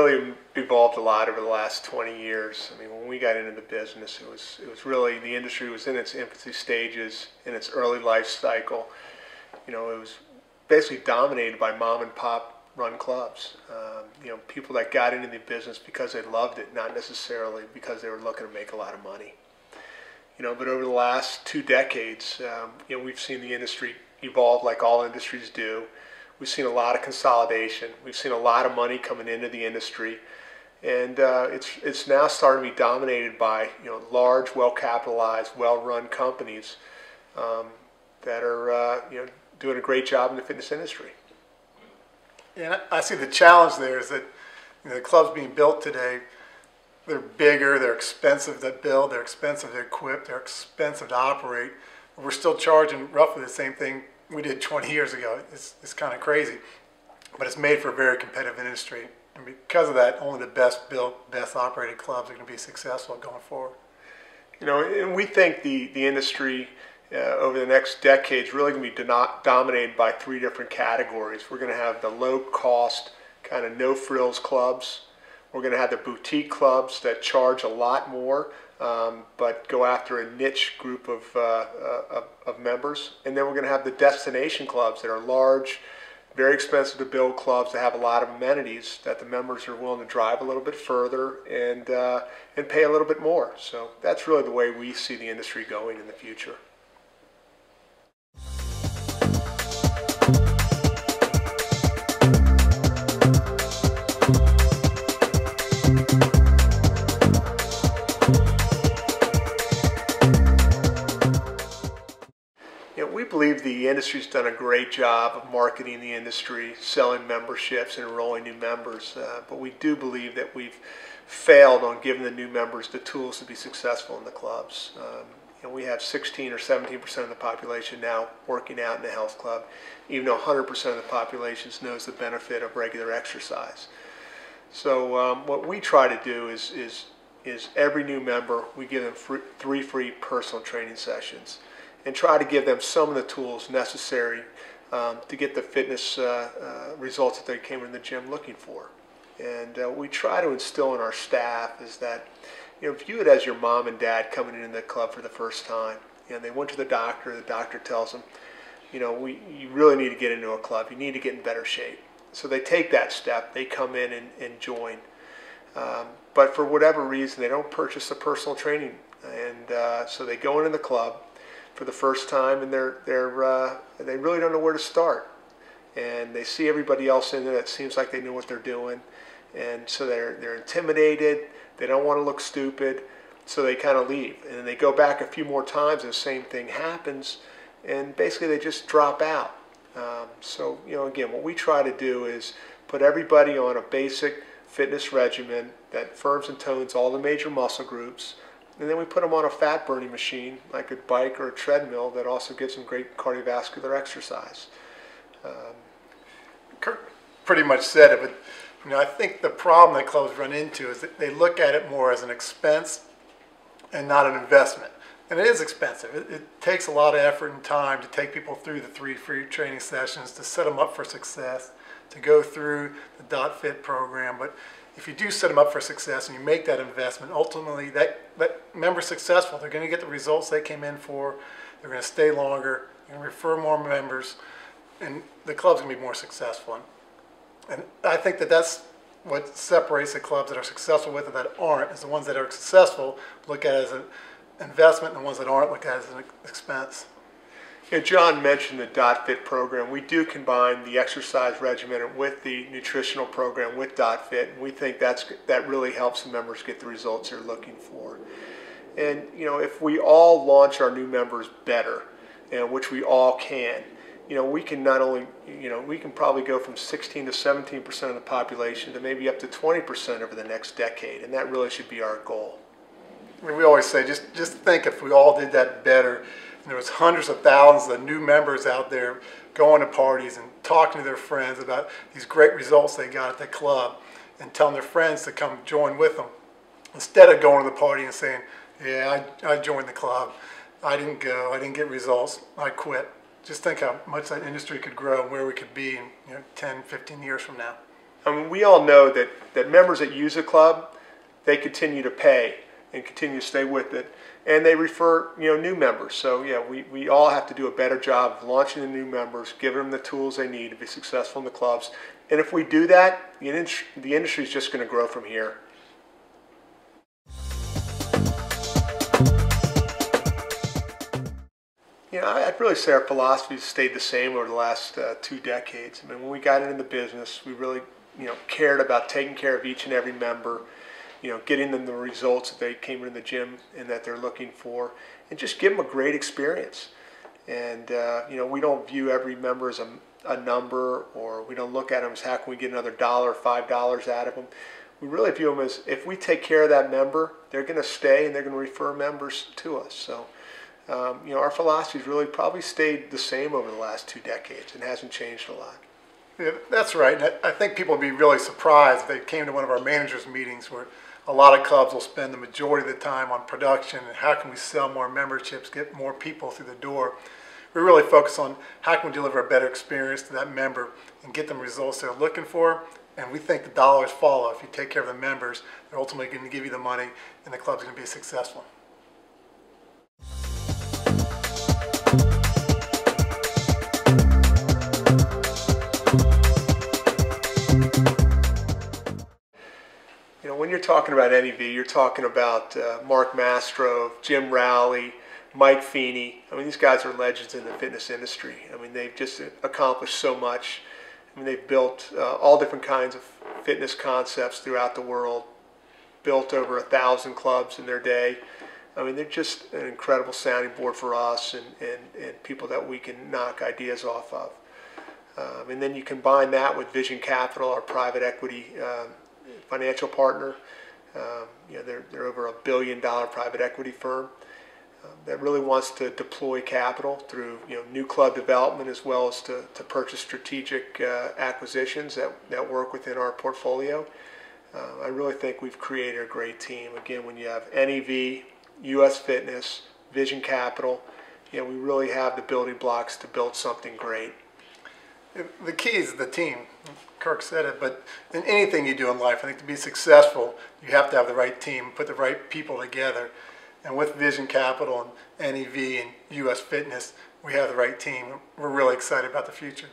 really evolved a lot over the last 20 years. I mean, when we got into the business, it was really, the industry was in its infancy stages, in its early life cycle. You know, it was basically dominated by mom and pop run clubs. You know, people that got into the business because they loved it, not necessarily because they were looking to make a lot of money. You know, but over the last 2 decades, you know, we've seen the industry evolve like all industries do. We've seen a lot of consolidation. We've seen a lot of money coming into the industry, and it's now starting to be dominated by, you know, large, well-capitalized, well-run companies that are you know, doing a great job in the fitness industry. And I see the challenge there is that, you know, the clubs being built today, they're bigger, they're expensive to build, they're expensive to equip, they're expensive to operate. We're still charging roughly the same thing we did 20 years ago. It's kind of crazy, but it's made for a very competitive industry. And because of that, only the best built, best operated clubs are going to be successful going forward. You know, and we think the industry over the next decade is really going to be dominated by 3 different categories. We're going to have the low-cost, kind of no-frills clubs. We're going to have the boutique clubs that charge a lot more, but go after a niche group of members. And then we're going to have the destination clubs that are large, very expensive to build clubs that have a lot of amenities that the members are willing to drive a little bit further and pay a little bit more. So that's really the way we see the industry going in the future. We believe the industry's done a great job of marketing the industry, selling memberships, and enrolling new members. But we do believe that we've failed on giving the new members the tools to be successful in the clubs. And we have 16 or 17% of the population now working out in a health club, even though 100% of the population knows the benefit of regular exercise. So what we try to do is every new member, we give them 3 free personal training sessions, and try to give them some of the tools necessary to get the fitness results that they came in the gym looking for. And we try to instill in our staff is that, you know, view it as your mom and dad coming into the club for the first time. You know, they went to the doctor tells them, you know, you really need to get into a club. You need to get in better shape. So they take that step. They come in and join. But for whatever reason, they don't purchase the personal training. And so they go into the club for the first time, and they really don't know where to start. And they see everybody else in there that seems like they know what they're doing, and so they're intimidated. They don't want to look stupid, so they kind of leave. And then they go back a few more times, and the same thing happens, and basically they just drop out. So, you know, again, what we try to do is put everybody on a basic fitness regimen that firms and tones all the major muscle groups. And then we put them on a fat burning machine like a bike or a treadmill that also gives them great cardiovascular exercise. Kirk pretty much said it, but, you know, I think the problem that clubs run into is that they look at it more as an expense and not an investment. And it is expensive. It takes a lot of effort and time to take people through the 3 free training sessions, to set them up for success, to go through the .fit program. But if you do set them up for success and you make that investment, ultimately that member's successful. They're going to get the results they came in for. They're going to stay longer. They're going to refer more members, and the club's going to be more successful. And I think that that's what separates the clubs that are successful with and that aren't, is the ones that are successful look at it as an investment, and the ones that aren't look at it as an expense. You know, John mentioned the .fit program. We do combine the exercise regimen with the nutritional program with .fit, and we think that really helps the members get the results they're looking for. And, you know, if we all launch our new members better, and which we all can, you know, we can not only, you know, we can probably go from 16 to 17% of the population to maybe up to 20% over the next decade, and that really should be our goal. I mean, we always say, just think if we all did that better. There was hundreds of thousands of new members out there going to parties and talking to their friends about these great results they got at the club and telling their friends to come join with them, instead of going to the party and saying, yeah, I joined the club, I didn't go, I didn't get results, I quit. Just think how much that industry could grow and where we could be in, you know, 10, 15 years from now. I mean, we all know that that members that use a club, they continue to pay and continue to stay with it, and they refer new members. So yeah, we all have to do a better job of launching the new members, giving them the tools they need to be successful in the clubs. And if we do that, the industry is just going to grow from here. I'd really say our philosophy has stayed the same over the last 2 decades. I mean, when we got into the business, we really, cared about taking care of each and every member, getting them the results that they came into the gym and that they're looking for, and just give them a great experience. And, we don't view every member as a number, or we don't look at them as how can we get another $1 or $5 out of them. We really view them as if we take care of that member, they're going to stay and they're going to refer members to us. So. Our philosophy has really probably stayed the same over the last 2 decades and hasn't changed a lot. Yeah, that's right. And I think people would be really surprised if they came to one of our managers' meetings where a lot of clubs will spend the majority of the time on production and how can we sell more memberships, get more people through the door. We really focus on how can we deliver a better experience to that member and get them results they're looking for. And we think the dollars follow. If you take care of the members, they're ultimately going to give you the money and the club's going to be successful. When you're talking about NEV, you're talking about Mark Mastro, Jim Rowley, Mike Feeney. I mean, these guys are legends in the fitness industry. I mean, they've just accomplished so much. I mean, they've built all different kinds of fitness concepts throughout the world, built over 1,000 clubs in their day. I mean, they're just an incredible sounding board for us and people that we can knock ideas off of. And then you combine that with Vision Capital, our private equity financial partner. They're over $1 billion private equity firm that really wants to deploy capital through new club development as well as to purchase strategic acquisitions that work within our portfolio. I really think we've created a great team. Again, when you have NEV, US Fitness, Vision Capital, we really have the building blocks to build something great. The key is the team. Kirk said it, but in anything you do in life, I think to be successful, you have to have the right team, put the right people together. And with Vision Capital and NEV and US Fitness, we have the right team. We're really excited about the future.